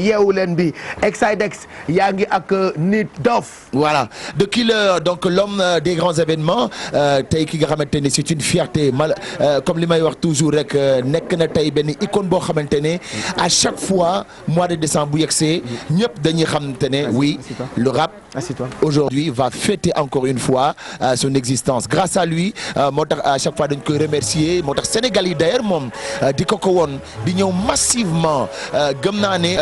yeewu leen bi Exidex yaa ngi ak Nit Doff. Voilà de killer donc l'homme des grands événements tey ki nga xamante ne c'est une fierté comme li may wax toujours rek nekk na tey benn icône boo xamante ne à chaque fois mois de décembre bu yegsee ñëpp dañuy xamante ne oui le rap aujourd'hui va fêter encore une fois son existence grâce à lui moo tax à chaque fois dañ koy remercier moo tax Sénégal yi d'ailleurs moom di ko woon di ñëw massivement gëm naa ne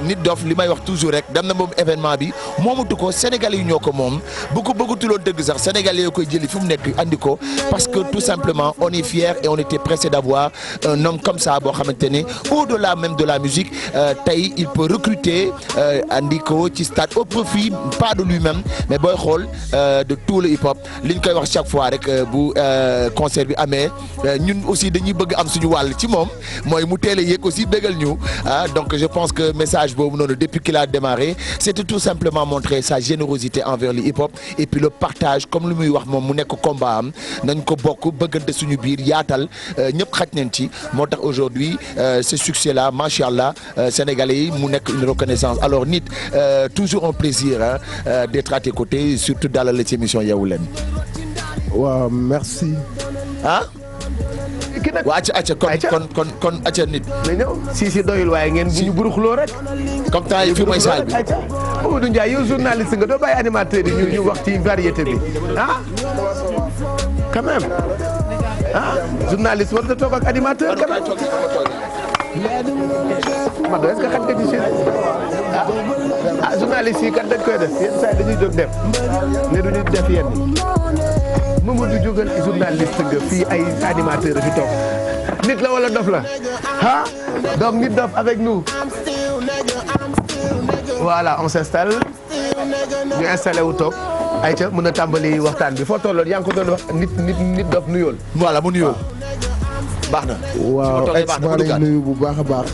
Nit Doff li may wax toujours rek dem na moom événement bi moomatu ko Sénégalais yi ñoo ko moom bu ko bëggatuloo dëgg sax Sénégalais yoo koy jëli fi mu nekk andi ko parce que tout simplement on est fiers et on était pressé d'avoir un homme comme ça boo xamante ne au-delà même de la musique tey il peut recruter andi ko ci stade au profit pas de lui-même mais booy xool de tout le hip-hop li ñu koy wax chaque fois rek bu concert bi amee ñun aussi dañuy bëgg am suñu wàll ci moom mooy mu teel a yéeg aussi bégal ñu donc je pense que message boobu noonu depuis qu'il a démarré c'était tout simplement montrer sa générosité envers le hip-hop et puis le partage comme lu muy wax moom mu nekk combat am nañ ko bokk bëggante suñu biir yaatal ñëpp xaj nañ ci moo tax aujourd'hui ce succès là machallah sénégalais yi mu nekk une reconnaissance alors Nit toujours un plaisir d'être à tes côtés surtout dalal la ci émission Yeewu Leen. waaw merci. waa acca kon acca Nit. na ñëw si doyul waaye ngeen bu ñu buruxloo rek. comme temps yi fi mooy salle bi. Mamadou Ndiaye yow journaliste nga doo bàyyi animateur yi ñu wax ci variété bi quand même journaliste war nga toog ak animateur quand même. Mado est-ce que xam nga ci seen journaliste yi kat dañ koy def yenn saa yi dañuy jóg dem ne duñu def yenn Mamadou jógal journaliste nga fii ay animateur fi toog nit la wala dof la donc Nit Doff avec nous voilà on s'installe ñu installé wu toog ayca mën a tàmbali waxtaan bi foo tolloon yaa ngi ko doon wax Nit Doff nuyool voilà mu nuyoo baax na. waaw maa lay nuyu bu baax a baax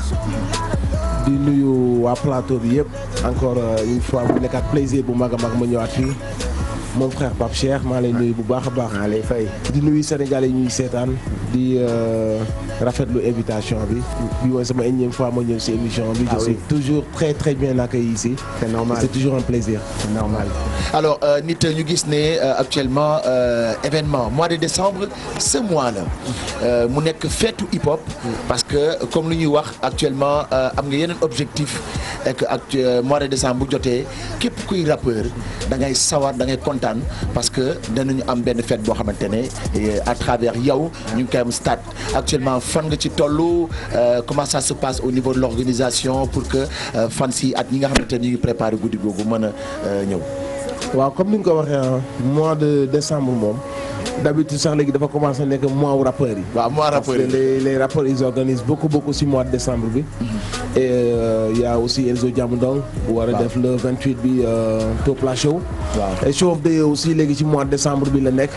di nuyu waa plateau bi yëpp encore une fois bu nekkaat plaisir bu mag a mag ma ñëwaat fii mon frère Pape Cheikh maa lay nuyu bu baax a baax. maa lay fay di nuyu Sénégalais yi ñuy seetaan di rafetlu invitation bi bi mooy sama énième fois ma ñëw si émission bi. je suis toujours très très bien accueilli ici. c'est normal c'est toujours un plaisir. c'est normal. alors Nit ñu gis ne actuellement événement mois de décembre ce mois là mu nekk feetu hip hop parce que comme lu ñuy wax actuellement am nga yeneen objectif et que ak mois de décembre bu jotee képp kuy rappeur da ngay sawar da ngay kontaan parce que danañu am benn fête boo xamante ne à travers yow ñu ngi koy am stade actuellement fan nga ci tollu comment ça se passe au niveau de l'organisation pour que fan si at ñi nga xamante ne ñu ngi préparé guddi googu mën a ñëw. waaw comme ni nga ko waxee mois de décembre moom d'habitude sax léegi dafa commencé nekk mois wu rappeurs yi. waaw mois rappeurs yi parce que les rappeurs ils organisent beaucoup si mois de décembre bi. et y a aussi Elzo Jamdong bu war a def le 28 bi Topla Show. waaw et show of the year aussi léegi ci mois de décembre bi la nekk.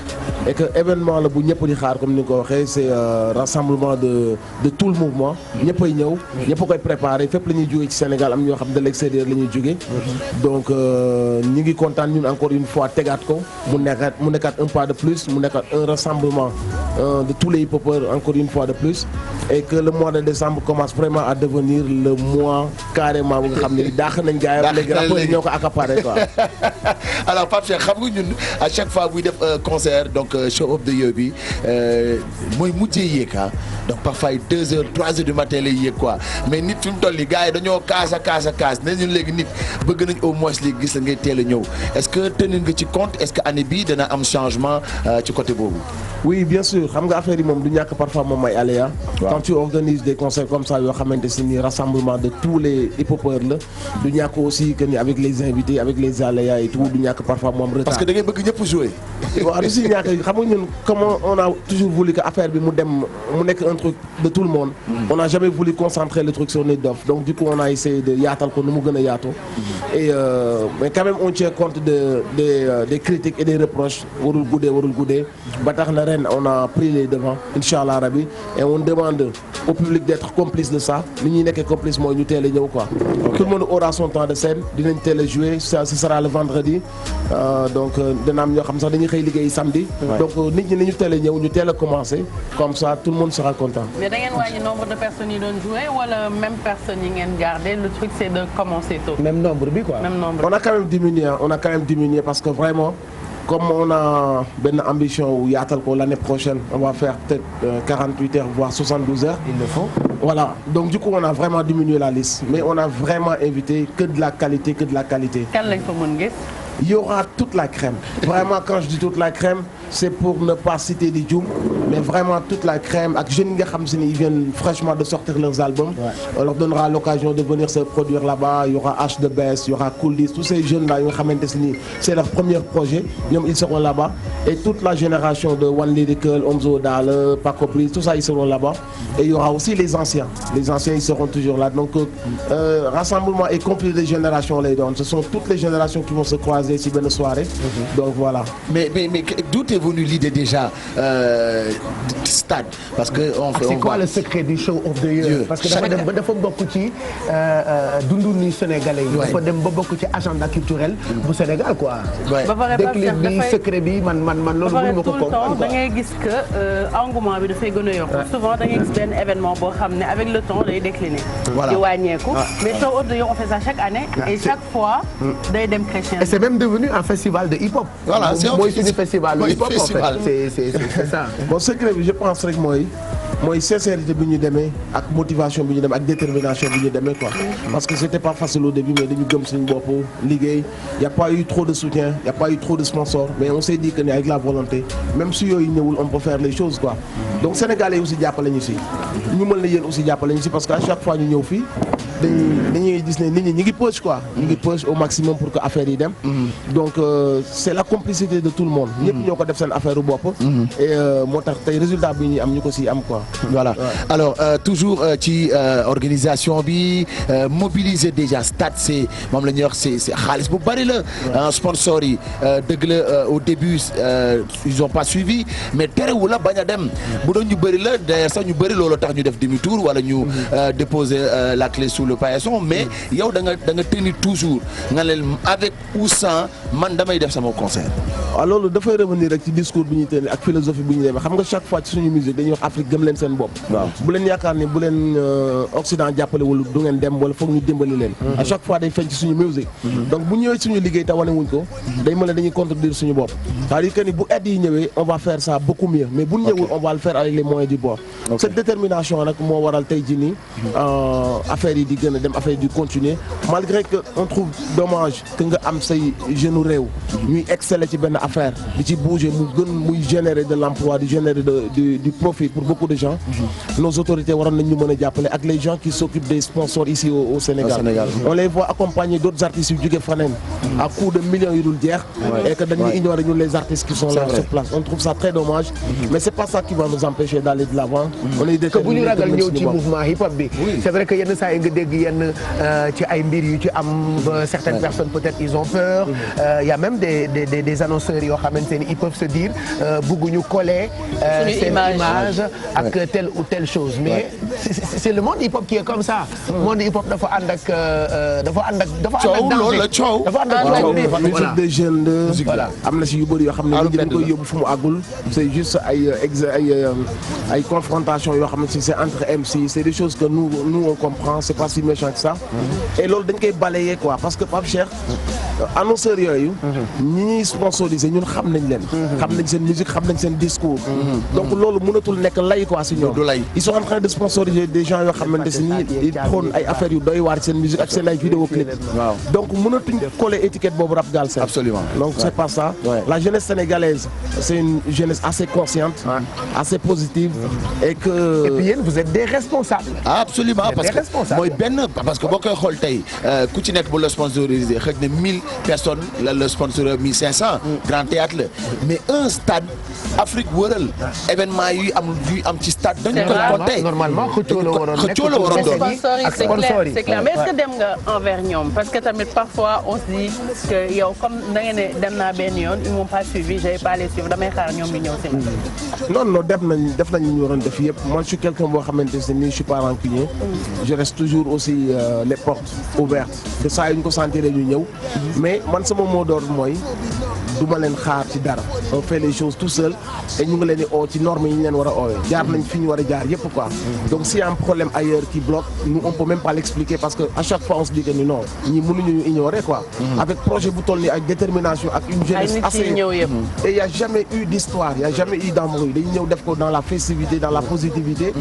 et que événement la bu ñëpp di xaar comme ni nga ko waxee c'est rassemblement de tout le mouvement. ñëpp ay ñëw. ñëpp a koy préparer fépp la ñuy jógee ci Sénégal am ñoo xam de l'extérieur la ñuy jógee. donc ñu ngi kontaan ñun encore une fois tegaat ko mu nekkaat un pas de plus mu nekkaat un rassemblement de tous les hip-hopeurs encore une fois de plus et que le mois de décembre commence vraiment à devenir le mois carrément bu nga xam ne daax nañ gars yi léegi rappeurs yi ñoo ko accaparé quoi. alors Pape Cheikh xam nga ñun à chaque fois buy def concert donc show of the year bi mooy mujjee yéeg donc parfois 2 heures 3 heures du matin lay yéeg quoi mais Nit fi mu toll nii gars yi dañoo kaas ne ñun léegi Nit bëgg nañ au moins léegi gis la ngay teel a ñëw est-ce que tenir nga ci compte est-ce que année bii dana am changement ci côté boobu. oui bien sûr xam nga affaire yi moom du ñàkk parfois moom ay aléas. quand tu organises des concerts comme ça yoo xamante ne ni rassemblement de tous les hip-hopeurs la du ñàkk aussi que ni avec les invités avec les aléas et tout du ñàkk parfois moom retard. parce que da ngay bëgg ñëpp jouer. waaw du si ñàkk xam nga ñun comme on a toujours voulu que affaire bi mu nekk un truc de tout le monde. on n'a jamais voulu concentrer le truc sur Nit Doff donc du coup on a essayé de yaatal ko nu mu gën a yaatoo. et mais quand même on tient compte des critiques et des reproches warul guddee ba tax na ren on a pris les devants inchallah rabi et on demande au public d'être complice de ça ni ñuy nekkee complice mooy ñu teel a ñëw quoi. Tout le monde aura son temps de scène dinañ teel a jouer ça ce sera le vendredi donc dina am ñoo xam sax dañuy xëy liggéey samedi. donc nit ñi nañu teel a ñëw ñu teel a commencer comme ça tout le monde sera content. mais da ngeen wàññi nombre de personnes yi doon jouer wala même personnes yi ngeen garder le truc c'est de commencer tôt. même nombre bi quoi. même nombre. On a quand même diminué parce que vraiment comme on a benn ambition yaatal ko l'année prochaine on va faire peut-être 48 heures voire 72 heures. Il le faut. Voilà donc du coup on a vraiment diminué la liste mais on a vraiment invité que de la qualité. kan lañ fa mën gis. Il y aura toute la crème. Vraiment quand je dis toute la crème c'est pour ne pas citer des djum mais vraiment toute la crème ak jeunes yi nga xam si ne ils viennent fraîchement de sortir leurs albums. On leur donnera l'occasion de venir se produire là-bas. Il y aura H de Best, il y aura Cool Dis, tous ces jeunes là yoo nga xamante ni c'est leur premier projet ñoom ils seront là-bas et toute la génération de One Lyrical, Omzo Dollar, Paco Pris, tout ça ils seront là-bas et il y aura aussi les anciens ils seront toujours là donc rassemblement et conflit de génération lay doon ce sont toutes les générations qui vont se croiser ci benn soirée. Donc voilà. Mais d'où est venue l'idée déjà stade parce que c'est quoi le secret du show of the year parce que dafa bokk ci dundunu sénégalais yi. dafa dem ba bokk ci agenda culturel bu Sénégal quoi. déclic bi secret bi man loolu mënu ma ko comprendre da ngay gis que engouement bi dafay gën a yokku. souvent da ngay gis benn événement boo xam ne avec le temps day décliner. di wàññeeku mais show of the year on fait ça chaque année. et chaque fois day dem crescendo. et c'est même devenu un festival de hip-hop. Voilà c'est mooy suñu festival de hip-hop en fait. c'est ça. Bon secret bi je pense rek mooy sincérité bi ñu demee ak motivation bi ñu demee ak détermination bi ñu demee quoi. parce que c'était pas facile au début mais dañu gëm suñu bopp liggéey y a pas eu trop de soutien y a pas eu trop de sponsors mais on s'est dit que ni avec la volonté même si yooyu ñëwul on peut faire les choses quoi. donc sénégalais yi aussi jàppale ñu si. ñu mën na yéen aussi jàppale ñu si parce que à chaque fois ñu ñëw fii dañuy gis ne nit ñi ñu ngi push quoi. ñu ngi push au maximum pour que affaire yi dem. donc c'est la complicité de tout le monde. ñëpp ñoo ko def seen affaire u bopp. et moo tax tey résultat bi ñuy am ñu ko si am quoi. Voilà alors toujours ci organisation bi mobiliser déjà stade c'est moom la ñuy wax c'est xaalis bu bari la sponsors yi dëgg la au début ils ont pas suivi mais terewul la bañ a dem bu doon ñu bëri la d'ailleurs sax ñu bëri loolu tax ñu def demi-tour wala ñu déposer la clé sous le paillasson mais yow da nga tenir toujours nga leen avec ou sans man damay def sama concert. waaw loolu dafay revenir rek ci discours bi ñuy tenir ak philosophie bi ñu demee xam nga chaque fois ci suñu musique dañuy wax Afrique gëm leen seen bopp. bu leen yaakaar ni bu leen Occident jàppale wala du ngeen dem wala foog ñu dimbali leen. à chaque fois day feeñ ci suñu musique. donc bu ñëwee suñu liggéey te wane wuñ ko. day mel ne dañuy contredire suñu bopp. c'est-à-dire que ni bu aide yi ñëwee on va faire ça beaucoup mieux mais bu ñëwul on va le faire avec les moyens du bord. cette détermination nag moo waral tey jii nii affaire yi di gën a dem affaire yi di continuer malgré que on trouve dommage que nga am say jeunes réew. ñuy exceller ci benn affaire di ci bouger mu gën muy générer de l'emploi di générer du profit pour beaucoup de gens. nos autorités waroon nañ ñu mën a jàppale ak les gens qui s'occupent des sponsors ici au Sénégal. On les voit accompagner d'autres artistes yu jóge faneen à coup de millions yu dul jeex. et que dañuy ignorer ñun les artistes qui sont là sur place on trouve ça très dommage. mais c'est pas ça qui va nous empêcher d'aller de l'avant. on est déterminés que bu ñu ragal ñëw ci mouvement hip hop bi. c'est vrai que yenn saa yi nga dégg yenn ci ay mbir yu ci am certaines personnes peut-être ils ont peur. il y a même des annonceurs yoo xamante ni ils peuvent se dire bëgguñu coller seen image ak telle ou telle chose mais c'est le monde hip-hop qui est comme ça. monde hip-hop dafa ànd ak musique de jeunes de voilà am na si yu bëri yoo xam ne nit ñi dañ koy yóbbu fu mu àggul. c'est juste ay confrontation yoo xam ne c'est entre MC c'est des choses que nous on comprend c'est pas si méchant que ça. et loolu dañ koy balayer quoi parce que Pape Cheikh annonceurs yooyu. ñi ñuy sponsoriser ñun xam nañ leen. xam nañ seen musique xam nañ seen discours. donc loolu mënatul nekk lay quoi si ñoom. ils sont en train de sponsoriser des gens yoo xamante ni ils prônent ay affaires yu doy waar seen musique ak seen ay vidéoclip. donc mënatuñ coller étiquette boobu rap Galsen. Absolument. donc c'est pas ça. la jeunesse sénégalaise c'est une jeunesse assez consciente. assez positive. et puis yéen vous êtes des responsables. absolument parce que mooy benn parce que boo koy xool tey ku ci nekk bu la sponsorisé xëy na 1000 personnes la sponsorisé 1500. grand théâtre la mais un stade Afrique wëral événement yi am ci stade dañu koy compter normalement xëccoo la waroon doon. sponsor yi c'est clair mais est-ce que dem nga envers ñoom parce que tamit parfois on se dit que yow comme da ngeen ne dem naa benn yoon ils m'ont pas suivi j'avais pas les suivre damay xaar ñoom ñu ñëw si man. non def nañ ñu waroon def yëpp moi je suis quelqu'un boo xamante ne nii je suis pas rancunier. je reste toujours aussi les portes ouvertes de saa yu ñu ko sentir ñu ñëw mais man sama mot d'ordre mooy du ma leen xaar ci dara on fait les choses tout seul et ñu ngi leen di oo ci normes yi ñu leen war a oowee jaar nañ fi ñu war a jaar yëpp quoi donc s'il y a un problème ailleurs qui bloque nous on peut même pas l'expliquer parce que à chaque fois on se dit que ni non ñi mënuñu ñu ignorer quoi avec projet bu toll nii ak détermination ak une jeunesse assez et il y a jamais eu d'histoire il y a jamais eu d'embrouille dañu ñëw def ko dans la festivité dans la positivité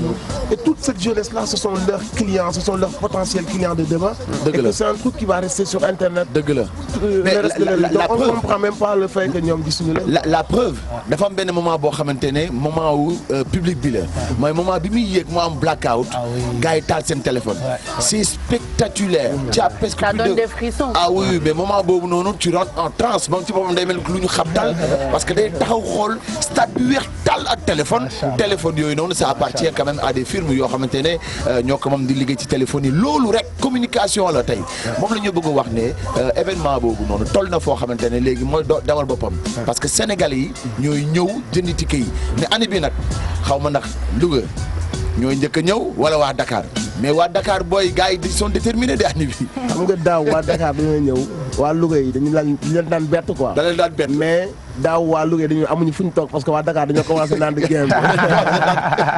et toute cette jeunesse là ce sont leurs clients ce sont leurs potentiels clients de demain et que c'est un truc qui va rester sur internet dëgg la donc on ne comprend même pas le fait que ñoom gisuñu leen la preuve dafa am benn moment boo xamante ne moment wu public bi la mooy moment bi muy yéeg moo am blackout gars yi taal seen téléphone c'est spectaculaire tu as presque ça donne des frissons oui mais moment boobu noonu tu rentres en transe moom ci boppam day mel lu ñu xabtal parce que day taxaw xool stade bi weex tal ak téléphone yooyu noonu ça appartient quand même à des firmes yoo xamante ne ñoo ko moom di liggéey ci téléphone yi loolu rek communication la tey moom la ñu bëgg a wax ne événement boobu noonu toll na foo xamante ne léegi mooy dawal boppam parce que Sénégalais yi ñooy ñëw jëndi ticket yi ne année bi nag xaw ma ndax Louga ñooy njëkk a ñëw wala waa Dakar mais waa Dakar booy gars yi ils sont déterminés de année bi. xam nga daaw waa Dakar dañoo ñëw waa Louga yi dañu leen daan bett quoi. da leen daan bett mais daaw waa Louga dañu amuñu fu ñu toog parce que waa Dakar dañoo commencé naan di game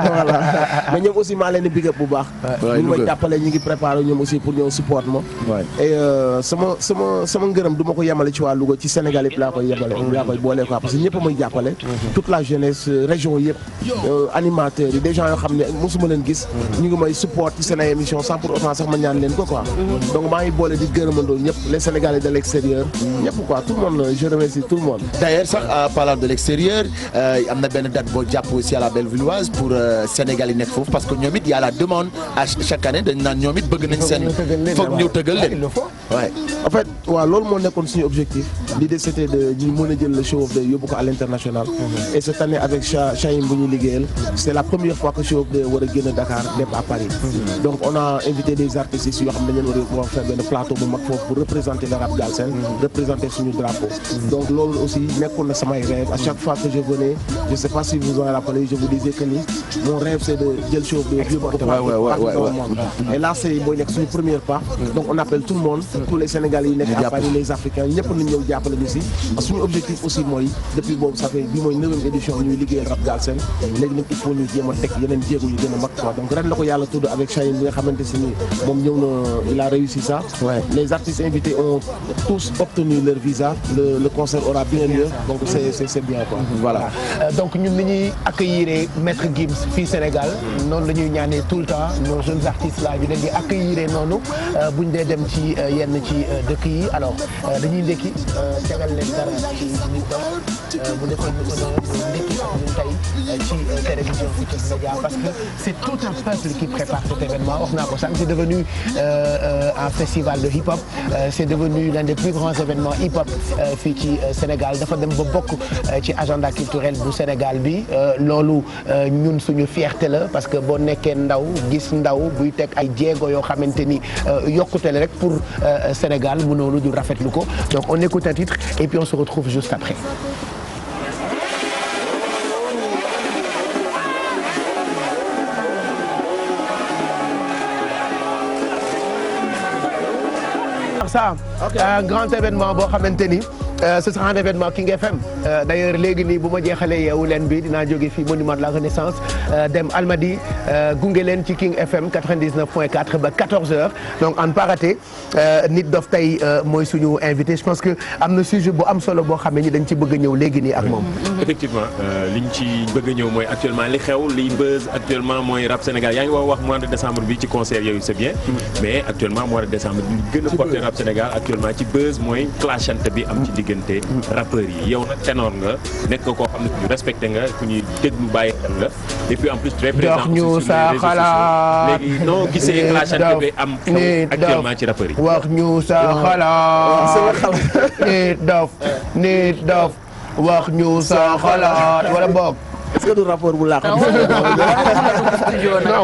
voilà mais ñoom aussi maa leen di big up bu baax. ñu ngi may jàppale ñu ngi préparé ñoom aussi pour ñëw support ma. et sama ngërëm du ma ko yemale ci waa Louga ci Sénégal yëpp laa koy yemale. laa koy boole quoi parce que ñëpp a may jàppale. toute la jeunesse région yëpp. animateurs yi des gens yoo xam ne mosuma leen gis. ñu ngi may support ci seen émission sans pour autant sax ma ñaan leen ko quoi. donc maa ngi boole di gërëmandoo ñëpp les Sénégalais de l'extérieur. ñëpp quoi tout le monde je remercie tout le monde. D'ailleurs sax en parlant de l'extérieur am na benn date boo jàpp aussi à la Bellevilloise pour Sénégal yi nekk foofu parce que ñoom it y a la demande à chaque année dañ naan ñoom it bëgg nañ seen foog ñëw tëggal leen ouais en fait waaw loolu moo nekkoon suñu objectif l'idée c'était de ñu mën a jël le show of the yóbbu ko à l'international et cette année avec Chaim bu ñu liggéeyal c'est la première fois que show of the war a génn Dakar dem à Paris donc on a invité des artistes yoo xam ne dañu leen war a faire benn plateau bu mag foofu pour représenter le rap galsen représenter suñu drapeau donc loolu aussi nekkoon na samay rêve à chaque fois que je venais je sais pas si vous en rappelez je vous disais que ni mon rêve c'est de jël show de yóbbu ko partout dans le monde et là c'est booy nekk suñu première part donc on appelle tout le monde tous les Sénégalais yi nekk à Paris les Africains ñëpp nañ ñëw jàppale ñu si suñu objectif aussi mooy depuis boobu ça fait bi mooy 9e édition ñuy liggéeyal rap galsen léegi nag il faut ñu jéem a teg yeneen jéego yu gën a mag quoi donc ren la ko yàlla tudd avec Chaim bi nga xamante si ni moom ñëw na il a réussi ça les artistes invités ont tous obtenu leur visa le concert aura bien lieu donc c'est bien quoi voilà donc ñun ni ñuy accueillir Maître Gims fii Sénégal noonu la ñuy ñaanee tout le temps nos jeunes artistes là ñu leen di accueillir noonu buñ dee dem ci yenn ci dëkk yi alors dañuy ndekki tegal leen dara ci nit dox bu defoon ñu ko doon ndekki ak ñun tey ci télévision Futurs Médias parce que c'est tout un peuple qui prépare cet événement wax naa ko sànq c'est devenu un festival de hip-hop c'est devenu l'un des plus grands événements hip-hop fii ci Sénégal dafa dem ba bokk ci agenda culturel bu Sénégal bi loolu ñun suñu fierté la parce que boo nekkee ndaw gis ndaw buy teg ay jéego yoo xamante ni yokkute la rek pour Sénégal mënoo lu dul rafetlu ko donc on écoute un titre et puis on se retrouve juste après. Ça un grand événement boo xamante ni ce sera un événement King FM d'ailleurs léegi nii bu ma jeexalee yeewu leen bi dinaa jóge fii monument de la Renaissance dem Almadies gunge leen ci King FM 99.4 ba 14h donc en paraté nit dof tey mooy suñu invité je pense que am na sujet bu am solo boo xam ne ni dañ ci bëgg a ñëw léegi nii ak moom. effectivement liñ ci bëgg a ñëw mooy actuellement li xew liy buzz actuellement mooy rap Sénégal yaa ngi wax mois de décembre bi ci concert yooyu c'est bien mais actuellement mois de décembre bi gën a porté rap Sénégal actuellement ci buzz mooy clashante bi am ci diggante rappeurs yi yow nag ténor nga nekk koo xam ne ku ñu respecté nga ku ñuy déglu bàyyi xel nga et puis en plus très présent sur les réseaux sociaux léegi noo gisee clashante bi am actuellement ci rappeurs yi wax ñu sa xalaat nit dof wax ñu sa xalaat wala boog. est-ce que du rapport bu laax. non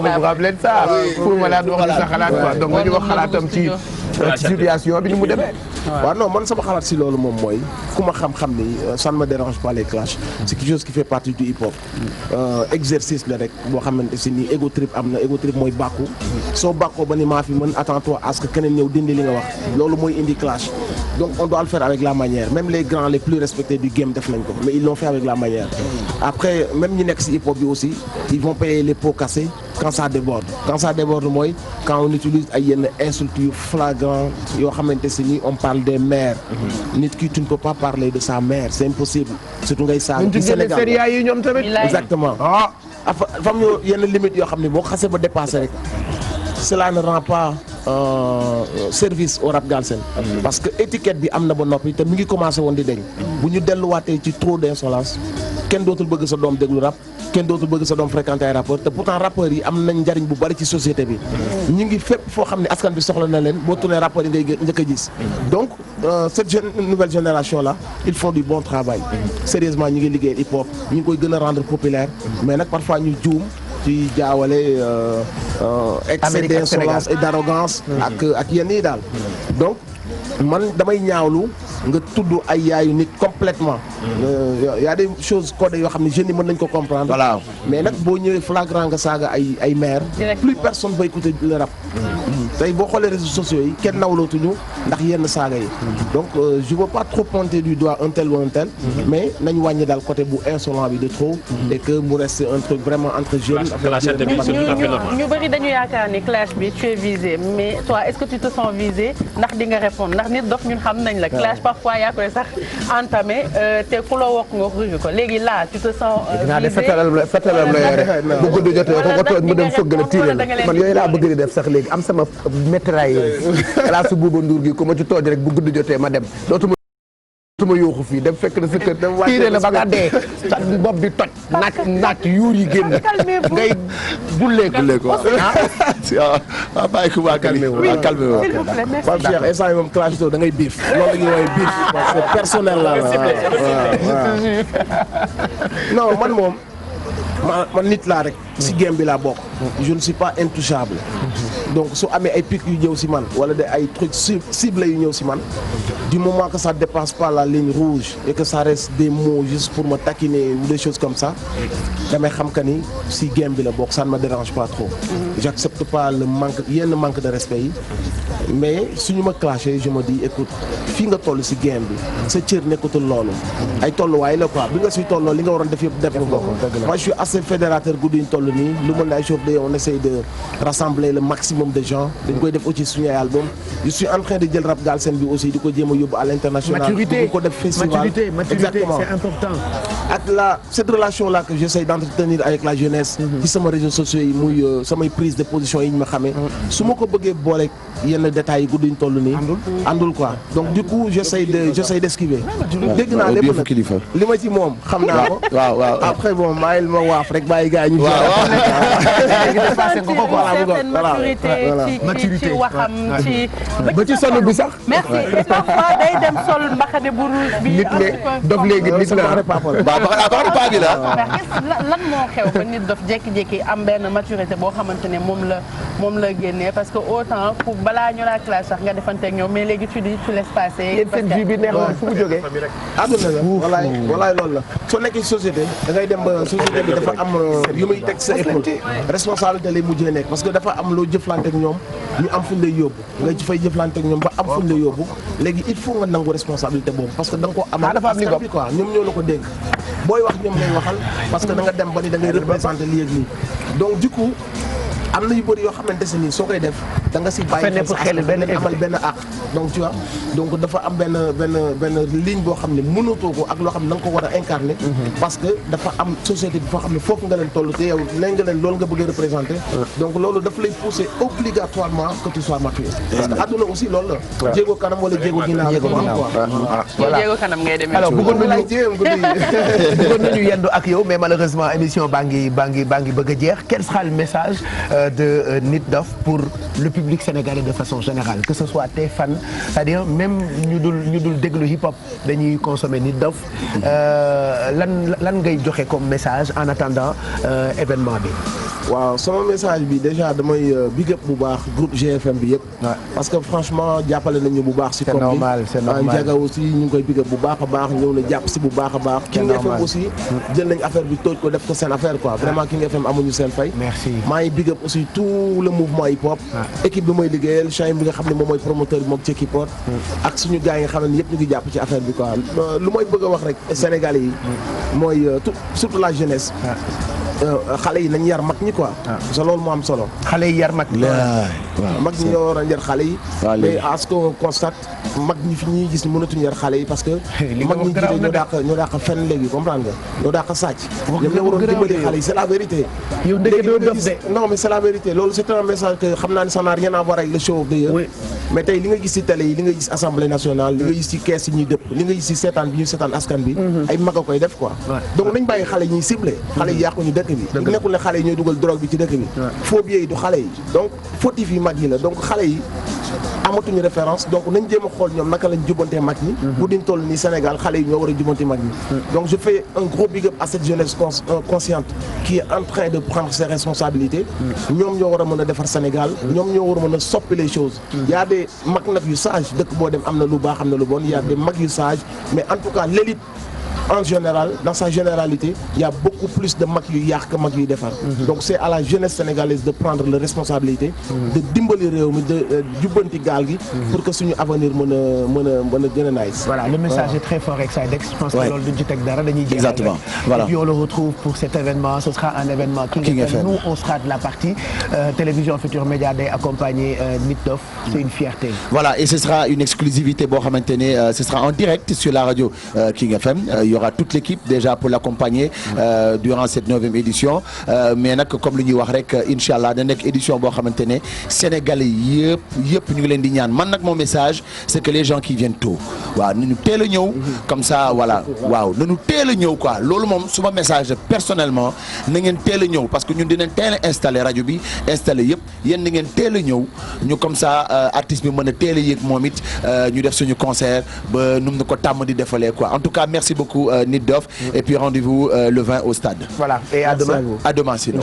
vous rappelez de ça pour ma laat wax ñu sa xalaat quoi donc dañu wax xalaatam ci situation bi ni mu demee. waaw non man sama xalaat si loolu moom mooy ku ma xam-xam ni ça ne me dérange pas les clashs c'est quelque chose qui fait partie du hip hop exercice la rek boo xamante si ni ego trip am na ego trip mooy bàkku soo bàkkoo ba ni maa fi mën attends-toi à ce que keneen ñëw dindi li nga wax loolu mooy indi clash donc on doit le faire avec la manière même les grands les plus respectés du game def nañ ko mais ils l'ont fait avec la manière après même ñi nekk si hip hop bi aussi ils vont payer les pots cassés quand ça déborde mooy quand on utilise ay yenn insultes yu flagrant yoo xamante si ni on parle des mères nit ki tu ne peux pas parler de sa mère c'est impossible surtout ngay saaga ci Sénégal yi ñoom tamit exactement fam yo yenn limite yoo xam ne boo xasee ba dépassé rek cela ne rend pas service au rap Galsen parce que étiquette bi am na ba noppi te mi ngi commencé woon di deñ bu ñu delluwaatee ci trop d'insolence kenn dootul bëgg sa doom déglu rap kenn dootul bëgg sa doom fréquenter ay rappeurs te pourtant rappeurs yi am nañ njariñ bu bari ci société bi ñu ngi fépp foo xam ne askan bi soxla na leen boo tourné rappeurs yi ngay njëkk a gis donc cette nouvelle génération là ils font du bon travail sérieusement ñu ngi liggéey hip hop ñu ngi koy gën a rendre populaire mais nag parfois ñu juum ci jaawale excès d'insolence et d'arrogance ak yenn yi daal donc man damay ñaawlu nga tudd ay yaayu nit complètement y a des choses codées yoo xam ne jeunes yi mën nañ ko comprendre voilà mais nag boo ñëwee flagrant nga saaga ay mère plus personne va écouter le rap tey boo xoolee réseaux sociaux yi kenn nawlootuñu ndax yenn saaga yi donc je veux pas trop pointer du doigt un tel ou un tel mais nañ wàññi daal côté bu insolent bi de trop et que mu reste un truc vraiment entre jeunes ñu bëri dañu yaakaar ni clash bi tu es visé mais toi est-ce que tu te sens visé ndax di nga répondre ndax nit dof ñun xam nañ la clash parfois yaa koy sax entamé te ku la wokk nga ruju ko léegi là tu te sens visé fetalam la yore bu guddi jotee ko tooñ mu dem fëgg la tiire la man yooyu laa bëgg di def sax léegi am sama métrailleuse classe Bouba Ndour gi ku ma ci tooj rek bu guddi jotee ma dem dootuma yuuxu fii dem fekk na sa kër tiire la ba nga dee sa bopp bi toj naaj yuur yi génn ngay bullee ko bàyyi ko waa calmé wu Pape Cheikh instant yi moom clash to da ngay biif loolu la ñuy woowee biif parce que personnel la non man moom man nit laa rek si game bi laa bokk je ne suis pas intouchable donc su amee ay pics yu ñëw si man wala de ay trucs ciblés yu ñëw si man du moment que ça dépasse pas la ligne rouge et que ça reste des mots juste pour me taquiner ou des choses comme ça damay xam que ni si game bi la bokk ça ne me dérange pas trop j'accepte pas le manque de respect yi mais suñu ma clashé je me dis écoute fii nga toll si game bi sa cër nekkatul loolu ay tolluwaay la quoi bi nga si tolloo li nga waroon def yëpp def nga ko moi je suis assez fédérateur guddi ñu toll nii lu mën ay jour on essaye de rassembler le maximum de gens dañ koy def aussi suñu ay album je suis en train de jël rap Galsen bi aussi di ko jéem a yóbbu à l'international di ko def festival maturité c'est important ak cette relation là que j'essaie d'entretenir avec la jeunesse ci sama réseaux sociaux yi muy samay prise de position yi ñu ma xamee su ma ko bëggee boole yenn détails yi guddi ñu toll nii àndul quoi donc du coup j'essaie d'esquiver dégg naa lépp nag li ma ci moom xam naa ko waaw après bon maa ma waaf rek bàyyi gars yi ñu maturité ci waxam ci ba ci solo bi sax merci et parfois day dem sol mbaxane bu rouge bi nit dof léegi nit la paa bi la lan moo xew ba nit dof jékki-jékki am benn maturité boo xamante ne moom la génnee parce que autant pour balaa ñu la classe sax nga defanteeg ñoom mais léegi tu laisses passer yéen seen vie bi neexoon fu mu jógee àdduna la walaay loolu la soo nekkee société da ngay dem ba société bi dafa am yu muy teg sa épaule responsabilité lay mujjee nekk parce que dafa am loo jëflanteeg ñoom ñu am fuñ lay yóbbu nga fay jëflanteeg ñoom ba am fuñ lay yóbbu léegi il faut nga nangu responsabilité boobu parce que da nga ko amal dafa am li bi quoi ñoom ñoo la ko dénk booy wax ñoom ngay waxal parce que da nga dem ba ni da ngay représenter lii ak lii donc du coup am na yu bëri yoo xamante ne nii soo koy def da nga si bàyyi xel benn amal benn àq donc tu vois donc dafa am benn ligne boo xam ne mënatoo ko ak loo xam ne da nga ko war a incarner parce que dafa am société bi foo xam ne foofu nga leen toll te yow nee nga leen loolu nga bëgg a représenter donc loolu daf lay pousser obligatoirement que tu sois mature parce que adduna aussi loolu la jéego kanam wala jéego ginnaaw voilà jéego kanam ngay demee alors bëggoon nañu yendu ak yow mais malheureusement émission baa ngi bëgg a jeex quel sera le message de Nit Doff pour le public sénégalais de façon générale que ce soit tes fans c'est-à-dire même ñu dul déglu hip hop dañuy consommer Nit Doff lan ngay joxe comme message en attendant événement bi. waaw sama message bi déjà damay big up bu baax groupe GFM bi yëpp. parce que franchement jàppale nañu bu baax. si c'est normal c'est normal Ndiaga aussi ñu ngi koy big up bu baax a baax ñëw na jàpp si bu baax a baax. King FM aussi jël nañ affaire bi tooj ko def ko seen affaire quoi vraiment King FM amuñu seen fay. merci maa ngi big up aussi tout le mouvement hip hop. équipe bi mooy liggéeyal Chaim bi nga xam ne moom mooy promoteur bi moom ci hip hop. ak suñu gars yi nga xam ne yëpp ñu ngi jàpp ci affaire bi quoi lu may bëgg a wax rek Sénégalais yi mooy surtout la jeunesse. xale yi nañ yar mag ñi quoi. parce que loolu moo am solo. xale yi yar mag ñi. mag ñi ñoo war a yar xale yi. mais à ce qu'on constate mag ñi fi ñuy gis mënatuñu yar xale yi parce que. mag ñi jiite ñoo dàq fenn léegi comprendre nga ñoo dàq sàcc. ñoom ñoo waroon dimbali xale yi c'est la vérité. yow dëgg doo dof de. non mais c'est la vérité loolu c'est un message que xam naa ne ça n'a rien à voir avec le show of the year. mais tey li nga gis ci télé yi li nga gis assemblée nationale li nga gis ci kees yi ñuy dëpp li nga gis ci seetaan bi ñuy seetaan askan bi. ay mag a koy def quoi. donc nañ bàyyi xale yi ñuy ciblé. xale yi yàquñu dëkk bi. nekkul ne xale yi ñooy dugal drogue bi ci dëkk bi. phobie yi du xale yi donc fautif yi mag yi la donc xale yi amatuñu référence donc nañ jéem a xool ñoom naka lañ jubantee mag ñi. bu diñ toll nii Sénégal xale yi ñoo war a jubante mag ñi. donc je fais un gros big up à cette jeunesse consciente qui est en train de prendre ses responsabilités. ñoom ñoo war a mën a defar Sénégal. ñoom ñoo war a mën a soppi les choses. y a des mag nag yu sage dëkk boo dem am na lu baax am na lu bon y a des mag yu sage mais en tout cas l'élite en général dans sa généralité il y a beaucoup plus de mag yu yàq que mag yuy defar. donc c'est à la jeunesse sénégalaise de prendre les responsabilités. de dimbali réew mi de jubbanti gaal gi. pour que suñu avenir mën a gën a nice. voilà le message est très fort Exidex. je pense que loolu duñ ci teg dara dañuy. exactement voilà et puis on le retrouve pour cet événement ce sera un événement King FM. Nous on sera de la partie télévision Futur Média day accompagner Nit Doff. c'est une fierté. voilà et ce sera une exclusivité boo xamante ne ce sera en direct sur la radio King FM. Il y aura toute l'équipe déjà pour l'accompagner durant cette 9e édition mais nag comme lu ñuy wax rek incha allah da nekk édition boo xamante ne Sénégalais yëpp ñu ngi leen di ñaan man nag mon message c'est que les gens qui viennent tôt waaw nañu teel a ñëw comme ça voilà waaw nañu teel a ñëw quoi loolu moom suma message personnellement na ngeen teel a ñëw parce que ñun dinañ teel a installer rajo bi installer yëpp yéen na ngeen teel a ñëw ñu comme ça artiste bi mën a teel a yéeg moom it ñu def suñu concert ba nu mu ko tàmm di defalee quoi en tout cas merci beaucoup Nit Doff et puis rendez-vous le 20 au stade. Voilà et à demain. À demain sinon.